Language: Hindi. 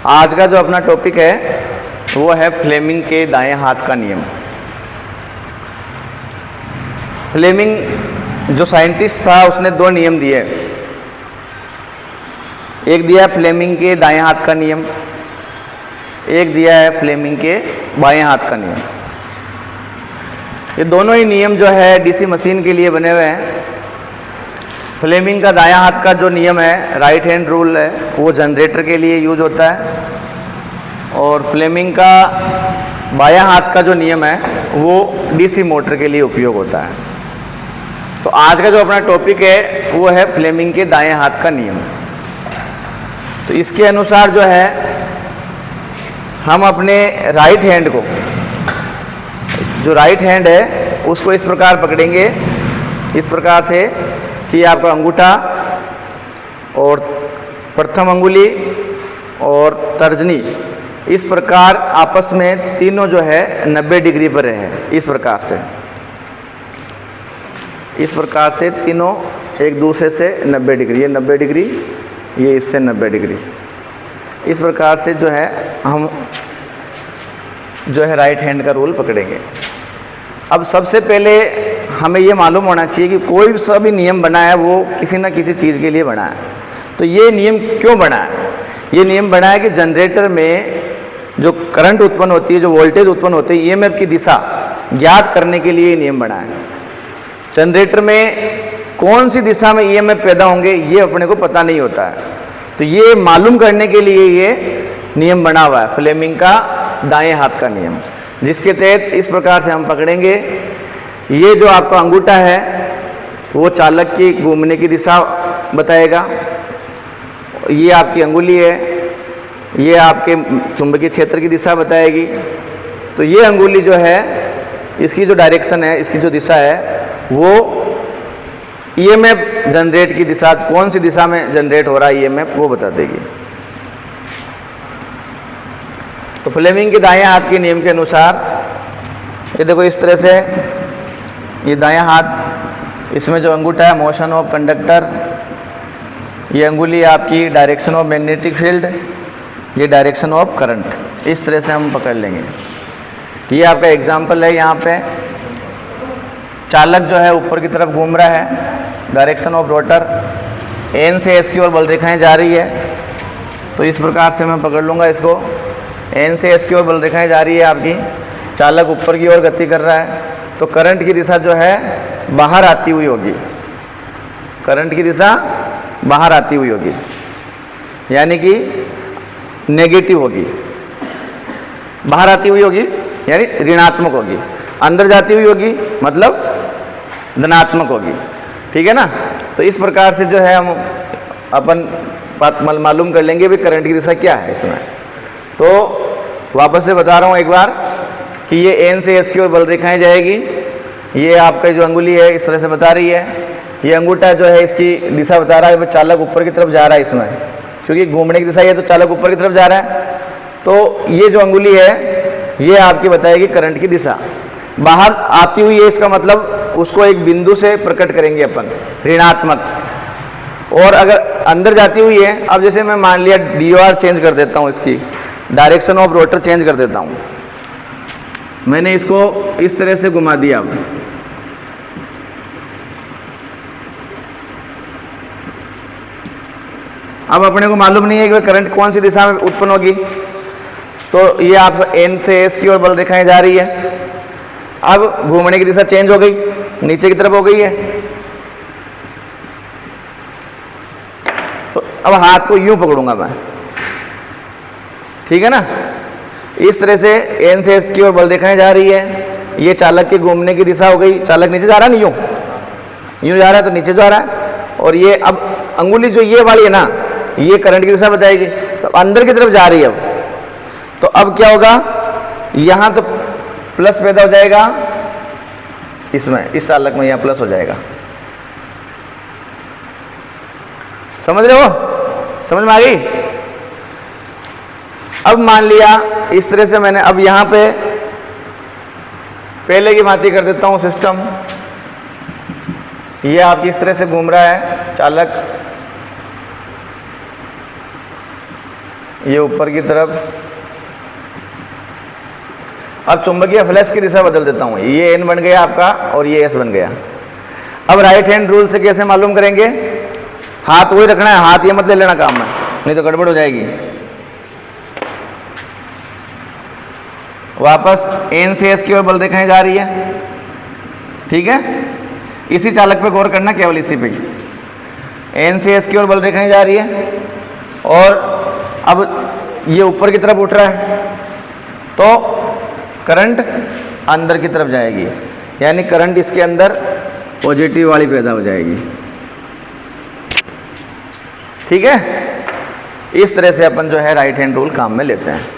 आज का जो अपना टॉपिक है वो है फ्लेमिंग के दाएं हाथ का नियम। फ्लेमिंग जो साइंटिस्ट था उसने दो नियम दिए। एक दिया फ्लेमिंग के दाएं हाथ का नियम, एक दिया है फ्लेमिंग के बाएं हाथ का नियम। ये दोनों ही नियम जो है डीसी मशीन के लिए बने हुए हैं। फ्लेमिंग का दायां हाथ का जो नियम है, राइट हैंड रूल है, वो जनरेटर के लिए यूज होता है, और फ्लेमिंग का बायां हाथ का जो नियम है वो डीसी मोटर के लिए उपयोग होता है। तो आज का जो अपना टॉपिक है वो है फ्लेमिंग के दाएं हाथ का नियम। तो इसके अनुसार जो है हम अपने राइट हैंड को, जो राइट हैंड है उसको इस प्रकार पकड़ेंगे, इस प्रकार से कि आपका अंगूठा और प्रथम अंगुली और तर्जनी इस प्रकार आपस में तीनों जो है 90 डिग्री पर है। इस प्रकार से तीनों एक दूसरे से 90 डिग्री, ये 90 डिग्री, ये इससे 90 डिग्री, इस प्रकार से जो है हम जो है राइट हैंड का रूल पकड़ेंगे। अब सबसे पहले हमें ये मालूम होना चाहिए कि कोई भी नियम बना है वो किसी न किसी चीज़ के लिए बना है। तो ये नियम क्यों बना है? ये नियम बना है कि जनरेटर में जो करंट उत्पन्न होती है, जो वोल्टेज उत्पन्न होती है, ईएमएफ की दिशा ज्ञात करने के लिए ये नियम बना है। जनरेटर में कौन सी दिशा में ईएमएफ पैदा होंगे ये अपने को पता नहीं होता है। तो ये मालूम करने के लिए ये नियम बना हुआ है, फ्लेमिंग का दाएं हाथ का नियम, जिसके तहत इस प्रकार से हम पकड़ेंगे। ये जो आपका अंगूठा है वो चालक की घूमने की दिशा बताएगा, ये आपकी अंगुली है, ये आपके चुंबकीय क्षेत्र की दिशा बताएगी। तो ये अंगुली जो है इसकी जो डायरेक्शन है, इसकी जो दिशा है वो ईएमएफ जनरेट की दिशा, कौन सी दिशा में जनरेट हो रहा है ईएमएफ वो बता देगी। तो फ्लेमिंग के दाएं हाथ के नियम के अनुसार ये देखो इस तरह से, ये दायां हाथ, इसमें जो अंगूठा है मोशन ऑफ कंडक्टर, ये अंगुली आपकी डायरेक्शन ऑफ मैग्नेटिक फील्ड, ये डायरेक्शन ऑफ करंट। इस तरह से हम पकड़ लेंगे। ये आपका एग्जाम्पल है। यहाँ पे चालक जो है ऊपर की तरफ घूम रहा है, डायरेक्शन ऑफ रोटर, एन से एस की ओर बल रेखाएं जा रही है। तो इस प्रकार से मैं पकड़ लूँगा इसको, एन से एस की ओर बल रेखाएं जा रही है आपकी, चालक ऊपर की ओर गति कर रहा है। तो करंट की दिशा जो है बाहर आती हुई होगी, करंट की दिशा बाहर आती हुई होगी, यानी कि नेगेटिव होगी। बाहर आती हुई होगी यानी ऋणात्मक होगी, अंदर जाती हुई होगी मतलब धनात्मक होगी। ठीक है ना? तो इस प्रकार से जो है हम अपन बात मालूम कर लेंगे भी करंट की दिशा क्या है इसमें। तो वापस से बता रहा हूँ एक बार कि ये एन से एस की ओर बल रेखाएं जाएगी। ये आपका जो अंगुली है इस तरह से बता रही है, ये अंगूठा जो है इसकी दिशा बता रहा है, चालक ऊपर की तरफ जा रहा है इसमें, क्योंकि घूमने की दिशा ये तो चालक ऊपर की तरफ जा रहा है। तो ये जो अंगुली है ये आपकी बताएगी करंट की दिशा। बाहर आती हुई है इसका मतलब उसको एक बिंदु से प्रकट करेंगे अपन, ऋणात्मक। और अगर अंदर जाती हुई है, अब जैसे मैं मान लिया DOR चेंज कर देता हूँ, इसकी डायरेक्शन ऑफ रोटर चेंज कर देता हूँ, मैंने इसको इस तरह से घुमा दिया। अब अपने को मालूम नहीं है कि करंट कौन सी दिशा में उत्पन्न होगी। तो ये आप एन से एस की ओर बल रेखाएं जा रही है। अब घूमने की दिशा चेंज हो गई, नीचे की तरफ हो गई है। तो अब हाथ को यूं पकड़ूंगा मैं, ठीक है ना? इस तरह से एन से एस की ओर बल रेखाएं जा रही है। ये चालक के घूमने की दिशा हो गई, चालक नीचे जा रहा है, नहीं यूं जा रहा है तो नीचे जा रहा है। और ये अब अंगुली जो ये वाली है ना, ये करंट की दिशा बताएगी, तो अंदर की तरफ जा रही है। अब तो अब क्या होगा, यहाँ तो प्लस पैदा हो जाएगा, इसमें इस चालक में यहाँ प्लस हो जाएगा। समझ रहे हो? समझ में आ गई? अब मान लिया इस तरह से मैंने, अब यहाँ पे पहले की भांति कर देता हूँ सिस्टम। ये आपकी इस तरह से घूम रहा है चालक, ये ऊपर की तरफ। अब चुंबकीय फ्लक्स की दिशा बदल देता हूँ, ये एन बन गया आपका और ये एस बन गया। अब राइट हैंड रूल से कैसे मालूम करेंगे? हाथ वही रखना है, हाथ ये मत ले लेना काम में, नहीं तो गड़बड़ हो जाएगी। वापस एन से एस की ओर बल रेखाएं जा रही है, ठीक है। इसी चालक पे गौर करना, केवल इसी पे। एन से एस की ओर बल रेखाएं जा रही है और अब ये ऊपर की तरफ उठ रहा है, तो करंट अंदर की तरफ जाएगी, यानी करंट इसके अंदर पॉजिटिव वाली पैदा हो जाएगी, ठीक है। इस तरह से अपन जो है राइट हैंड रूल काम में लेते हैं।